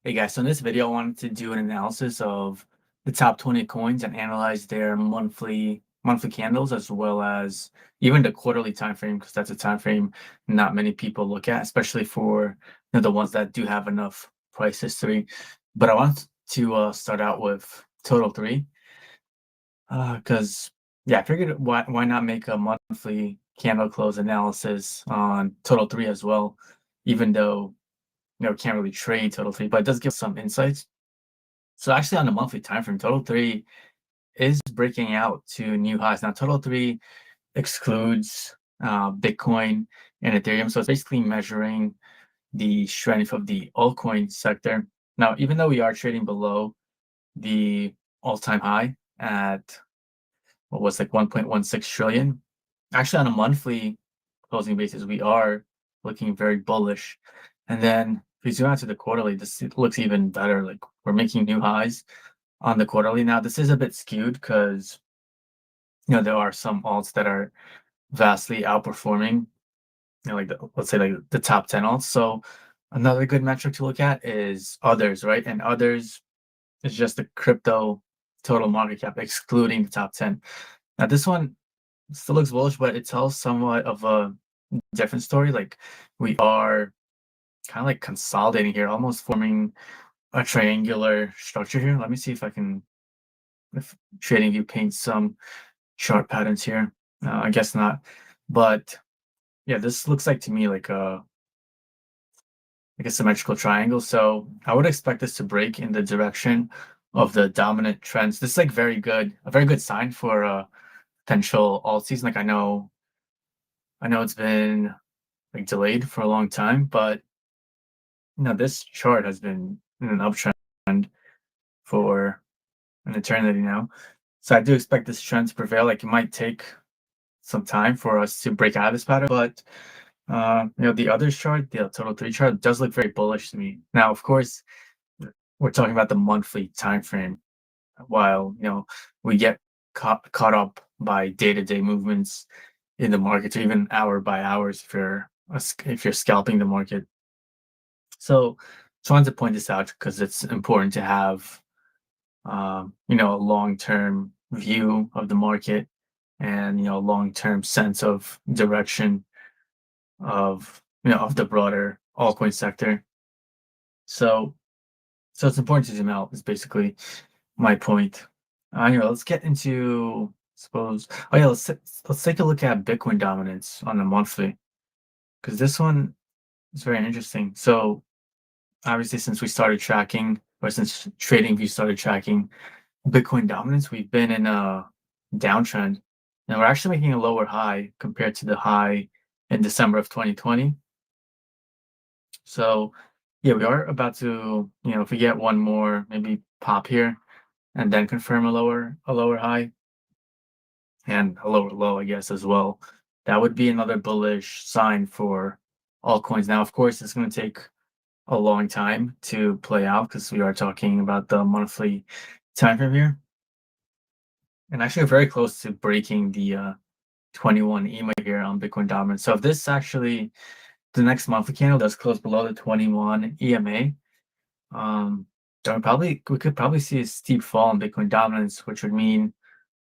Hey guys, so in this video, I wanted to do an analysis of the top 20 coins and analyze their monthly candles as well as even the quarterly time frame, because that's a time frame not many people look at, especially for the ones that do have enough price history. But I want to start out with Total 3 because yeah, I figured why not make a monthly candle close analysis on Total 3 as well, even though can't really trade Total 3, but it does give some insights. So actually on the monthly time frame, Total 3 is breaking out to new highs. Now Total 3 excludes Bitcoin and Ethereum. So it's basically measuring the strength of the altcoin sector. Now, even though we are trading below the all-time high at what was like 1.16 trillion, actually on a monthly closing basis, we are looking very bullish. And then if we zoom out to the quarterly, this looks even better. Like we're making new highs on the quarterly. Now this is a bit skewed because there are some alts that are vastly outperforming, like let's say like the top 10 alts. So another good metric to look at is others, right? And others is just the crypto total market cap excluding the top 10. Now this one still looks bullish, but it tells somewhat of a different story. Like we are kind of like consolidating here, almost forming a triangular structure here. Let me see if I can, if TradingView paints some chart patterns here. I guess not, but yeah, this looks like to me like a symmetrical triangle. So I would expect this to break in the direction of the dominant trends. This is like a very good sign for a potential alt season. Like I know it's been like delayed for a long time, but this chart has been in an uptrend for an eternity now. So I do expect this trend to prevail. Like it might take some time for us to break out of this pattern, but the other chart, the Total 3 chart, does look very bullish to me. Now, of course, we're talking about the monthly time frame, while we get caught up by day-to-day movements in the market, or even hour by hours if you're scalping the market. So just wanted to point this out because it's important to have a long-term view of the market and a long-term sense of direction of of the broader altcoin sector. So it's important to zoom out is basically my point. Anyway, let's get into let's take a look at Bitcoin dominance on the monthly, because this one is very interesting. So obviously since we started tracking, or since TradingView started tracking Bitcoin dominance, we've been in a downtrend, and we're actually making a lower high compared to the high in December of 2020. So yeah, we are about to, if we get one more maybe pop here and then confirm a lower high and a lower low, I guess, as well, that would be another bullish sign for altcoins. Now, of course, it's going to take a long time to play out because we are talking about the monthly time frame here. And actually, we're very close to breaking the 21 EMA here on Bitcoin dominance. So if this actually, the next monthly candle does close below the 21 EMA, then we could probably see a steep fall in Bitcoin dominance, which would mean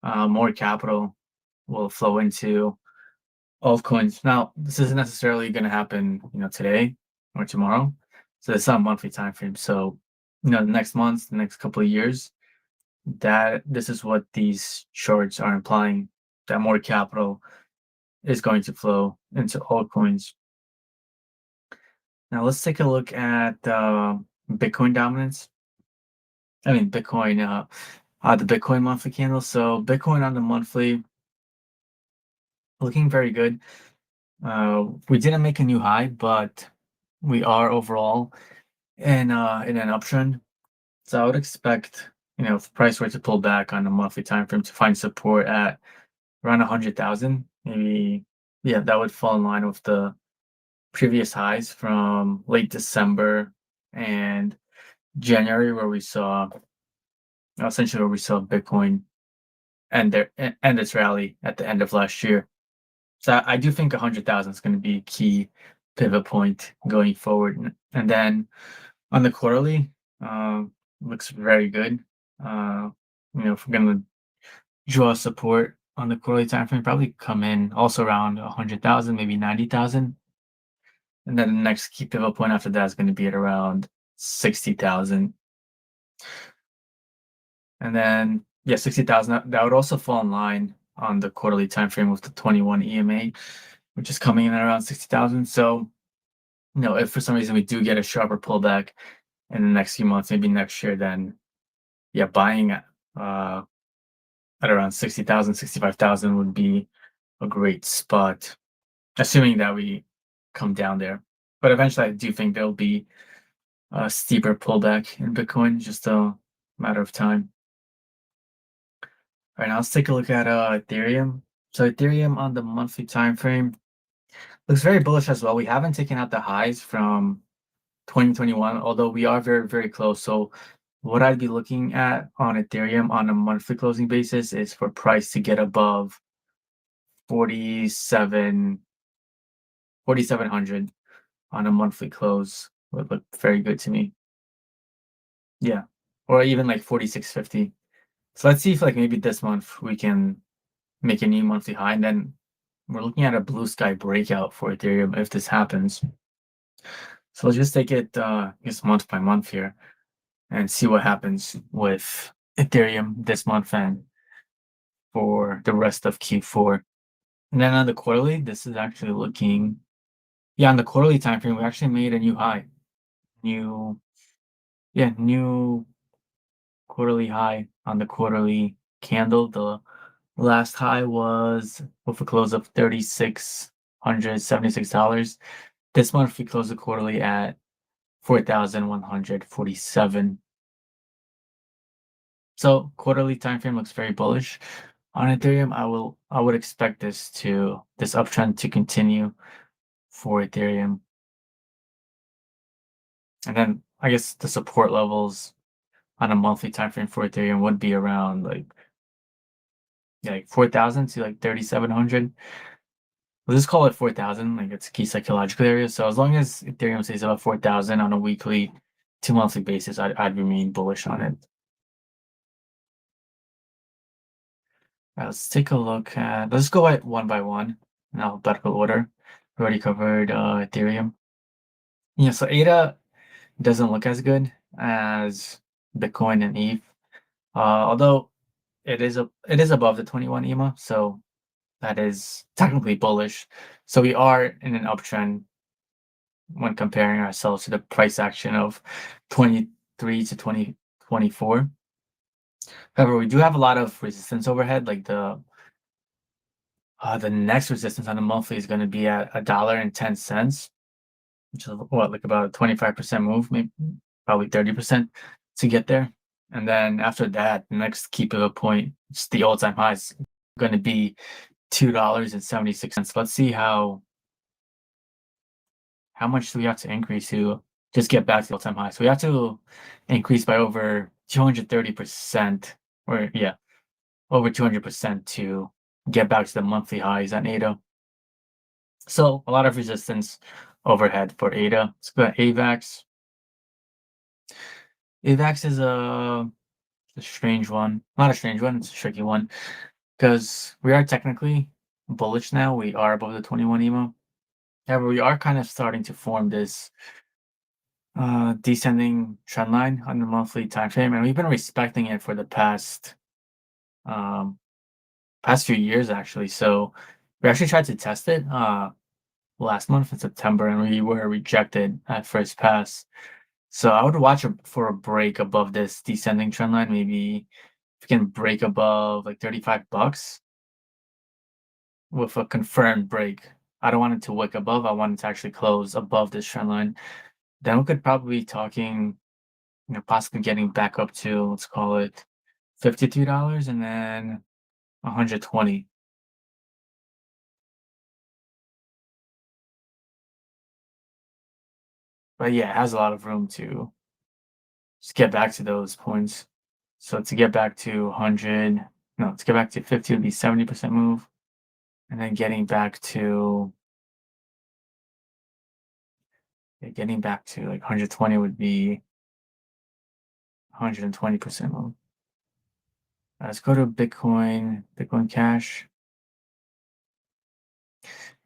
more capital will flow into altcoins. Now, this isn't necessarily going to happen, today or tomorrow. So it's not a monthly time frame. So, the next month, the next couple of years, that this is what these charts are implying, that more capital is going to flow into altcoins. Now let's take a look at Bitcoin dominance. I mean Bitcoin, the Bitcoin monthly candle. So Bitcoin on the monthly, looking very good. We didn't make a new high, but we are overall in an uptrend. So I would expect, if the price were to pull back on the monthly time frame, to find support at around 100,000, maybe. Yeah, that would fall in line with the previous highs from late December and January, where we saw Bitcoin end its rally at the end of last year. So I do think 100,000 is going to be a key pivot point going forward. And then on the quarterly, looks very good. Uh, if we're gonna draw support on the quarterly time frame, probably come in also around 100,000, maybe 90,000. And then the next key pivot point after that is going to be at around 60,000. And then, yeah, 60,000, that would also fall in line on the quarterly time frame with the 21 EMA, which is coming in at around 60,000. So, if for some reason we do get a sharper pullback in the next few months, maybe next year, then yeah, buying at around 60,000, 65,000 would be a great spot, assuming that we come down there. But eventually, I do think there'll be a steeper pullback in Bitcoin, just a matter of time. All right, now let's take a look at Ethereum. So Ethereum on the monthly time frame looks very bullish as well. We haven't taken out the highs from 2021, although we are very, very close. So what I'd be looking at on Ethereum on a monthly closing basis is for price to get above 4,700 on a monthly close would look very good to me. Yeah. Or even like 4,650. So let's see if like maybe this month we can make a new monthly high, and then we're looking at a blue sky breakout for Ethereum if this happens. So let's just take it just month by month here and see what happens with Ethereum this month and for the rest of Q4. And then on the quarterly, this is actually looking, yeah, on the quarterly time frame, we actually made a new high. New quarterly high on the quarterly candle. The last high was with a close of $3,676. This month we closed the quarterly at 4,147. So quarterly time frame looks very bullish on Ethereum. I would expect this uptrend to continue for Ethereum. And then I guess the support levels on a monthly time frame for Ethereum would be around like 4,000 to like 3,700. We'll just call it 4,000, like it's a key psychological area. So as long as Ethereum stays above 4,000 on a weekly to monthly basis, I'd remain bullish on it. Let's take a look at, let's go at one by one in alphabetical order. We already covered Ethereum. Yeah, so ADA doesn't look as good as Bitcoin and ETH, although it is above the 21 EMA, so that is technically bullish. So we are in an uptrend when comparing ourselves to the price action of 23 to 2024. However, we do have a lot of resistance overhead, like the next resistance on the monthly is going to be at $1.10, which is what, like about a 25% move, maybe probably 30% to get there. And then after that, the next key pivot point, it's the all-time high, is going to be $2.76. Let's see how much do we have to increase to just get back to the all-time high. So we have to increase by over 230%, or yeah, over 200% to get back to the monthly highs on ADA. So a lot of resistance overhead for ADA. Let's go at AVAX. AVAX is a strange one. Not a strange one, it's a tricky one. Because we are technically bullish now. We are above the 21 EMA. However, we are kind of starting to form this descending trend line on the monthly time frame, and we've been respecting it for the past few years actually. So we actually tried to test it last month in September, and we were rejected at first pass. So I would watch for a break above this descending trend line. Maybe if we can break above like $35 with a confirmed break. I don't want it to wick above. I want it to actually close above this trend line. Then we could probably be talking, possibly getting back up to, let's call it $53 and then 120. But yeah, it has a lot of room to just get back to those points. So to get back to 100, no, to get back to 50 would be 70% move. And then getting back to like 120 would be 120% move. Let's go to Bitcoin Cash.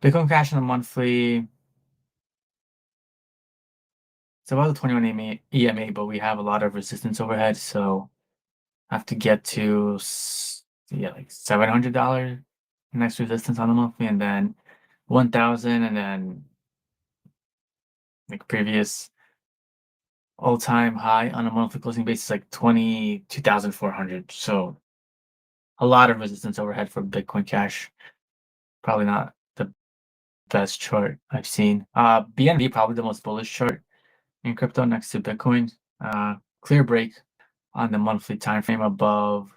Bitcoin Cash on the monthly. It's about the 21 EMA, but we have a lot of resistance overhead, so I have to get to yeah, like $700 next resistance on the monthly, and then 1,000, and then like previous all-time high on a monthly closing basis, like 22,400. So a lot of resistance overhead for Bitcoin Cash. Probably not the best chart I've seen. BNB probably the most bullish chart in crypto next to Bitcoin. Clear break on the monthly time frame above,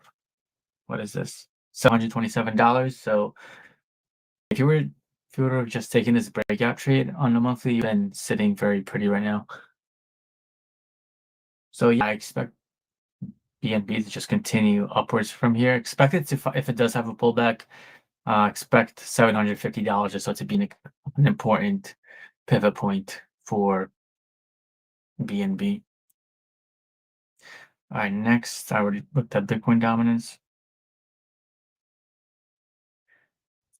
what is this? $727. So if you were to have just taken this breakout trade on the monthly, you've been sitting very pretty right now. So yeah, I expect BNB to just continue upwards from here. Expect it to, if it does have a pullback, expect $750 or so to be an important pivot point for BNB. All right, next, I already looked at Bitcoin dominance.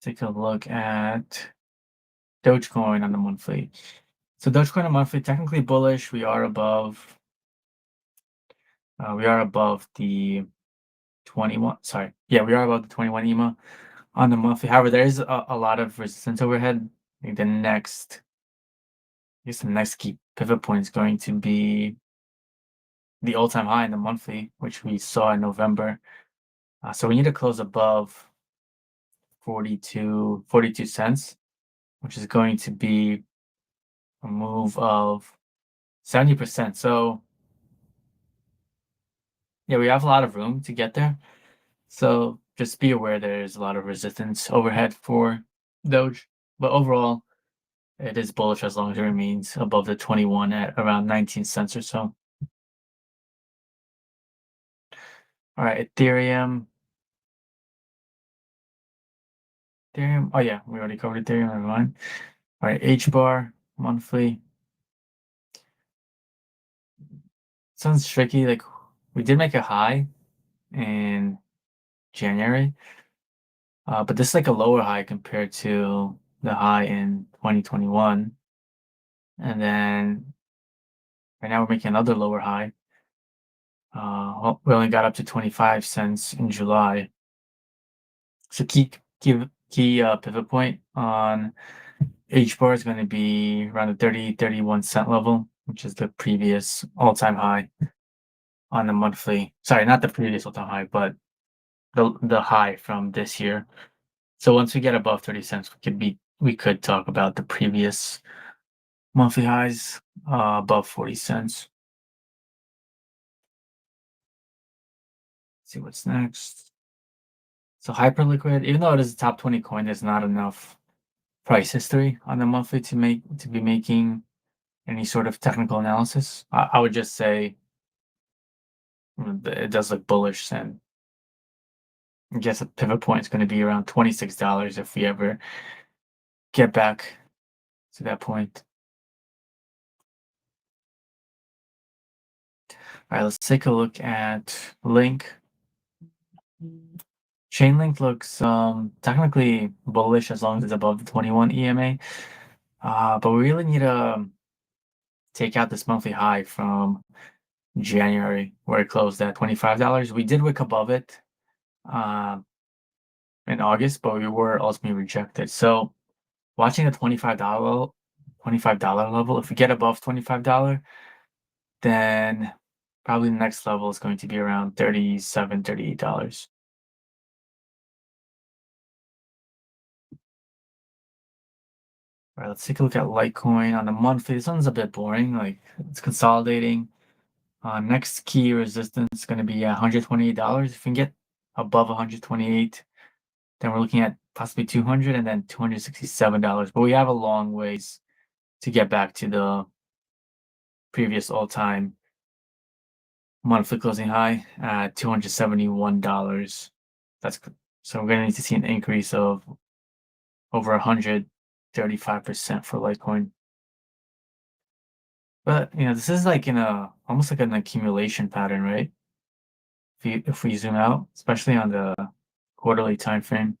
Take a look at Dogecoin on the monthly. So Dogecoin on the monthly, technically bullish. We are above the 21. Sorry, yeah, we are above the 21 EMA on the monthly. However, there is a lot of resistance overhead. I think the next key pivot point is going to be the all-time high in the monthly, which we saw in November. So we need to close above 42 cents, which is going to be a move of 70%. So yeah, we have a lot of room to get there. So just be aware there's a lot of resistance overhead for Doge. But overall, it is bullish as long as it remains above the 21 at around 19 cents or so. All right, Ethereum. Oh yeah, we already covered Ethereum. Never mind. All right, H bar monthly. Sounds tricky. Like we did make a high in January, but this is like a lower high compared to the high in 2021. And then right now we're making another lower high. Well, we only got up to 25 cents in July. So key pivot point on H bar is going to be around the 31 cent level, which is the previous all-time high on the monthly. Sorry, not the previous all-time high, but the high from this year. So once we get above 30 cents, we could talk about the previous monthly highs above 40 cents. Let's see what's next. So Hyperliquid, even though it is a top 20 coin, there's not enough price history on the monthly to be making any sort of technical analysis. I would just say it does look bullish, and I guess a pivot point is going to be around $26 if we ever get back to that point. All right, let's take a look at Link. Chainlink looks technically bullish as long as it's above the 21 EMA, but we really need to take out this monthly high from January where it closed at $25. We did wick above it in August, but we were ultimately rejected. So watching the $25 level, if we get above $25, then probably the next level is going to be around $37, $38. All right, let's take a look at Litecoin on the monthly. This one's a bit boring, like it's consolidating. Next key resistance is going to be $128. If we can get above 128, then we're looking at possibly 200 and then $267. But we have a long ways to get back to the previous all-time monthly closing high at $271. So we're going to need to see an increase of over 135% for Litecoin. But this is like in a almost like an accumulation pattern, right? If we zoom out, especially on the quarterly time frame,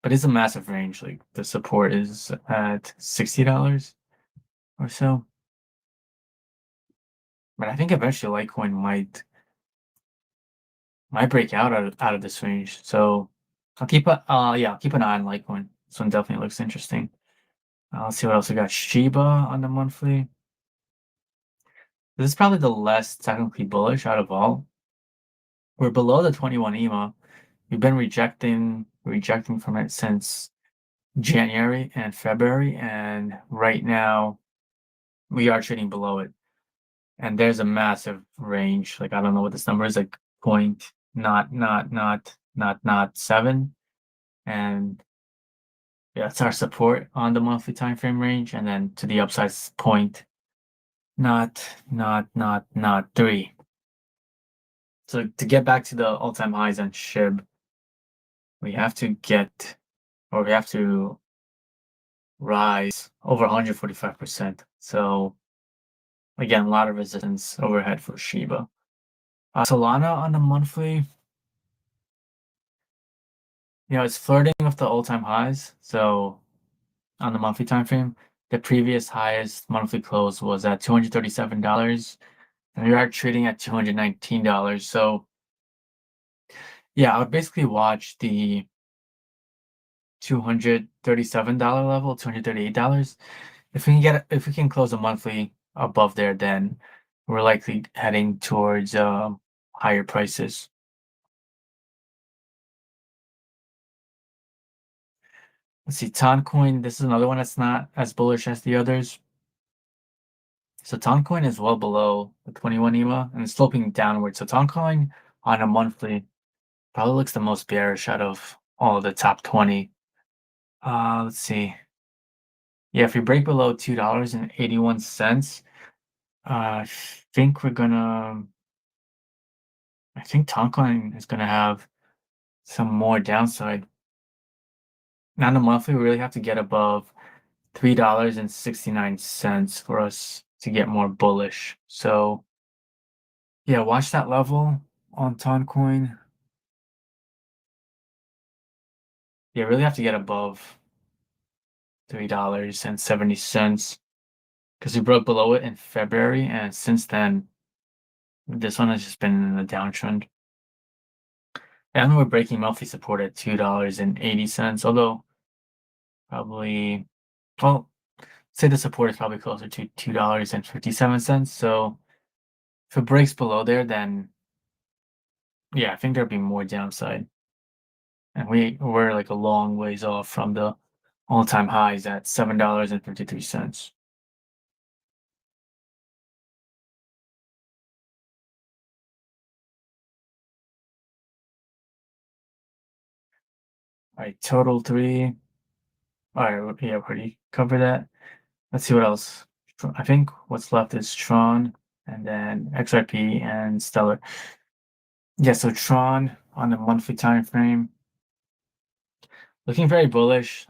but it's a massive range. Like the support is at $60 or so. But I think eventually Litecoin might break out of this range. So I'll keep an eye on Litecoin. This one definitely looks interesting. Let's see what else we got. Shiba on the monthly. This is probably the less technically bullish out of all. We're below the 21 EMA. We've been rejecting from it since January and February, and right now we are trading below it. And there's a massive range. Like I don't know what this number is, like point not 7. And yeah, that's our support on the monthly time frame range. And then to the upside point, not 3. So to get back to the all-time highs on SHIB, we have to get, or we have to rise over 145%. So again, a lot of resistance overhead for Shiba. Solana on the monthly, it's flirting with the all-time highs. So on the monthly time frame, the previous highest monthly close was at $237, and we are trading at $219. So yeah, I would basically watch the $237 level, $238. If we can close a monthly above there, then we're likely heading towards higher prices. Let's see, Toncoin. This is another one that's not as bullish as the others. So Toncoin is well below the 21 EMA and it's sloping downward. So Toncoin on a monthly probably looks the most bearish out of all of the top 20. Let's see. Yeah, if we break below $2.81, I think we're gonna. I think Toncoin is gonna have some more downside. Now, on the monthly, we really have to get above $3.69 for us to get more bullish. So yeah, watch that level on Toncoin. Yeah, really have to get above $3.70 because we broke below it in February, and since then, this one has just been in a downtrend. And we're breaking monthly support at $2.80, although probably, well, say the support is probably closer to $2.57. So if it breaks below there, then yeah, I think there'd be more downside. And we're like a long ways off from the all-time highs at $7.53. All right, TOTAL3. All right, yeah, we already covered that. Let's see what else. I think what's left is Tron and then XRP and Stellar. Yeah, so Tron on the monthly time frame, looking very bullish.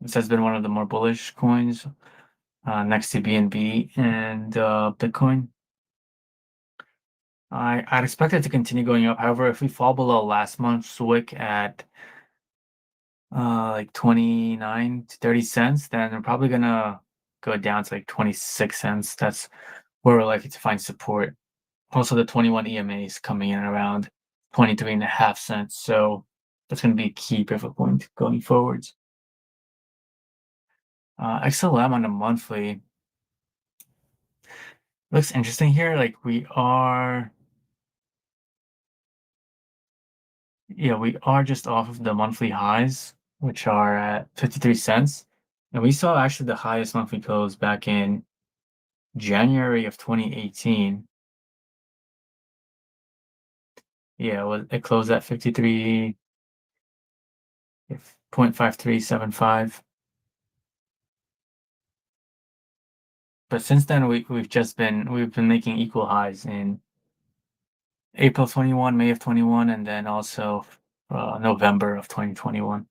This has been one of the more bullish coins next to BNB and Bitcoin. I'd expect it to continue going up. However, if we fall below last month's wick at like 29 to 30 cents, then we're probably gonna go down to like 26 cents. That's where we're likely to find support. Also, the 21 EMA is coming in around 23.5 cents. So that's going to be a key pivot point going forwards. XLM on the monthly looks interesting here. Like we are just off of the monthly highs, which are at 53 cents. And we saw actually the highest monthly close back in January of 2018. Yeah, it closed at 53.5375. But since then, we've been making equal highs in April 21, May of 21, and then also November of 2021.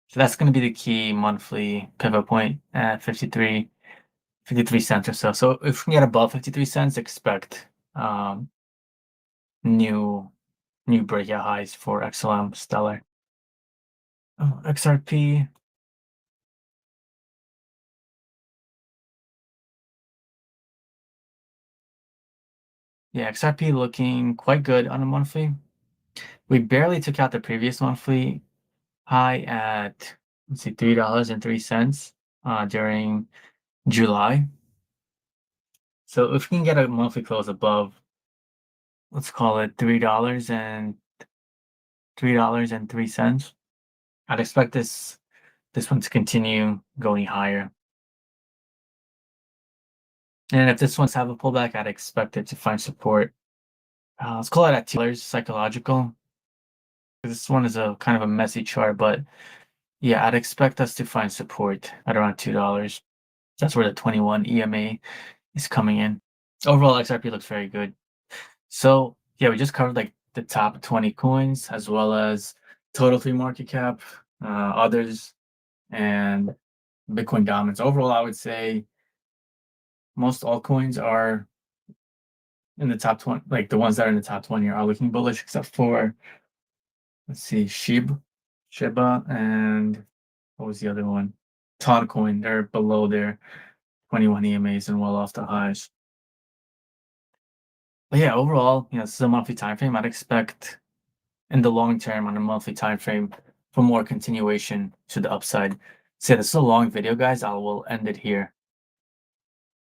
So that's going to be the key monthly pivot point at 53 cents or so. So if we can get above 53 cents, expect new breakout highs for XLM Stellar. Oh, XRP. Yeah, XRP looking quite good on a monthly. We barely took out the previous monthly high at, let's see, $3.03 during July. So if we can get a monthly close above, let's call it $3.03, I'd expect this one to continue going higher. And if this one's have a pullback, I'd expect it to find support. Let's call it at $2 psychological. This one is a kind of a messy chart, but yeah, I'd expect us to find support at around $2. That's where the 21 EMA is coming in. Overall, XRP looks very good. So yeah, we just covered like the top 20 coins as well as TOTAL3 market cap, others, and Bitcoin dominance. Overall, I would say most altcoins are in the top 20, like the ones that are in the top 20 are looking bullish, except for, let's see, Shiba, and what was the other one? Coin. They're below their 21 EMAs and well off the highs. But yeah, overall, this is a monthly time frame. I'd expect in the long term on a monthly time frame for more continuation to the upside. So yeah, this is a long video, guys. I will end it here.